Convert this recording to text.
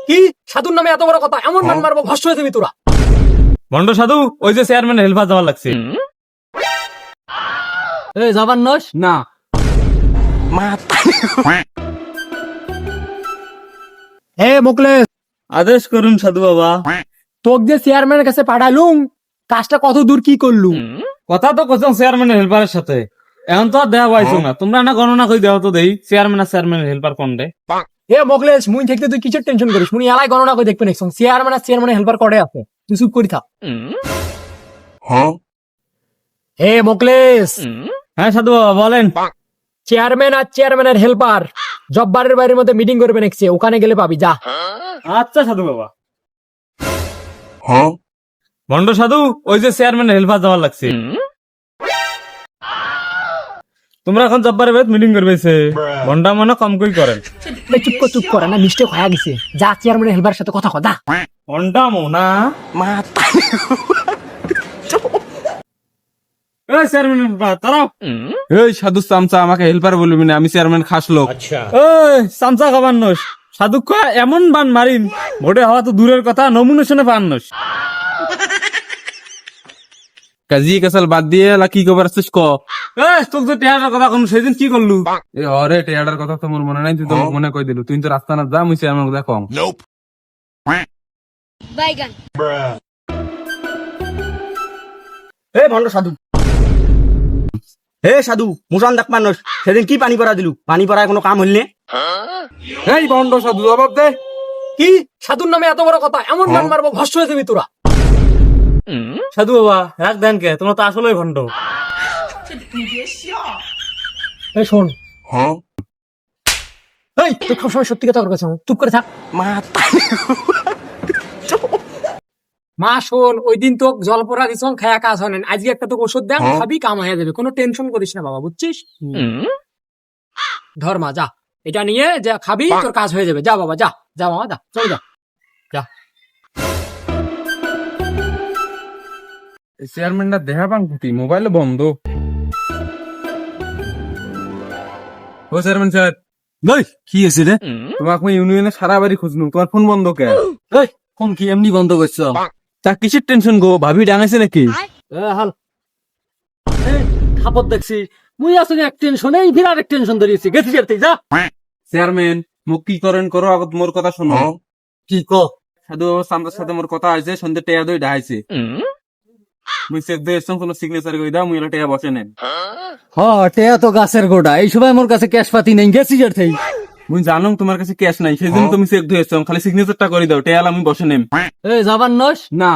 কি সাধুর নামে এত বড় কথা, এমন মান মারবো ভস্ম হয়ে যাবি তোরা। ভণ্ড সাধু, ওই যে চেয়ারম্যান হেল্পার যাওয়ার লাগছে। এই যাবার নস না, হে মোকলেশ, আদেশ করুন সাধু বাবা। তোকে যে চেয়ারম্যানের কাছে পাঠালুম, কাজটা কত দূর কি করলু? কথা তো কোথাও চেয়ারম্যানের হেল্পারের সাথে, এখন তো আর দেওয়া পাইছো না। তোমরা না গণনা করে দেওয়া তো দেই চেয়ারম্যান আর চেয়ারম্যানের হেল্পার কোনটা। হে মোকলেশ, মুই থাকতে তুই কিসের টেনশন করিস? মুই এলাই গণনা করে দেখবে নেক্সট চেয়ারম্যান আর চেয়ারম্যানের হেল্পার করে আছে, তুই চুপ করি থাক। হে মোকলেশ, হ্যাঁ সাধু বাবা বলেন। চেয়ারম্যান আর চেয়ারম্যানের হেল্পার জব্বারের বাড়ির মধ্যে মিটিং করবে নেক্সট, ওখানে গেলে পাবি, যা। আচ্ছা সাধু বাবা। ভণ্ড সাধু, ওই যে চেয়ারম্যানের হেল্পার যাওয়ার লাগছে। তোমরা এখন জব্বারের বাড়িতে মিটিং করবে, ভণ্ডা মনে কম কই করেন। এই চুপ কর না, মিস্টেক হয়ে গেছে, যা চেয়ারম্যানের হেল্পারের সাথে কথা কথা। ভণ্ডা মোনা চেয়ারম্যান হেল্পার তারাও। এই সাধু চামচা, আমাকে হেল্পার বলবি না, আমি চেয়ারম্যান খাস লোক। চামচা খাবার নস, সাধু এমন বান মারিন, ভোটে হওয়া তো দূরের কথা, নমিনেশনে পান নস। কাজী কাসাল বাদ দিয়ে এলা কি খবর আসছিস ক? তোর তো টেহাটার কথা কোন সেদিন কি করলু? এ অরে টেয়াডার কথা তো মোর মনে নাই, তুই তো মনে কই দিলু। তুই তো রাস্তা না যা, মুই চেয়ারম্যান দেখো। বাইগান হে ভণ্ড সাধু, হে সাধু মুসান দেখ মানুষ, সেদিন কি পানি পড়া দিলু? পানি পড়ায় কোনো কাম হইলে? এই বন্ড সাধু জবাব দে। কি সাধুর নামে এত বড় কথা, এমন মান মারবো ভস্ম হয়ে যাবি তোরা। সাধু বাবা রাখ দেন কে, তোমরা তো আসলে ভণ্ড। এই শোন, এই তুই সবসময় সত্যি কথা করছিস, চুপ করে থাক। মা শোন, ওই দিন তোকে জল পড়া দিছ, খায়া কাজ হয় না, আজকে একটা তোকে ওষুধ দেন, খাবি, কাম হয়ে যাবে, কোনো টেনশন করিস না বাবা, বুঝছিস? ধর মা, যা এটা নিয়ে যা, খাবি, তোর কাজ হয়ে যাবে, যা বাবা, যা যা মামা, যা চল যা যা। চেয়ারম্যানটা দেখা পান কুটি, মোবাইল বন্ধ। ও চেয়ারম্যান স্যার, কি আছে রে? তোমাকে আমি ইউনিয়নে সারা বাড়ি খুঁজনু, তোমার ফোন বন্ধ কে? ফোন কি এমনি বন্ধ করছো? তা কিসের টেনশন গো? ভাবি ডাঙাইছে নাকি? হাল খাপত দেখছি, মুই আসলে এক টেনশনে বিরাট এক টেনশন ধরিয়েছি, গেছি যেতে, যা। চেয়ারম্যান মুখ কি করেন করো, আগত মোর কথা শোনো। কি ক? সাধু বাবা সামদার সাথে মোর কথা আছে, সন্ধ্যে টেয়া দই ডাইছে। মুই চেক দিয়ে এসছি, কোনো সিগনেচার করে দাও, মুই এলা টেয়া বসে নেন। টেয়া তো গাছের গোড়া, এই সময় আমার কাছে ক্যাশ পাতি নেই, গেছি যেতে। মুই জানো তোমার কাছে ক্যাশ নাই, সেই জন্য তুমি চেক দিয়ে এসছো, খালি সিগনেচারটা করে দাও, টেয়াল আমি বসে নেম। এই যাবার নস না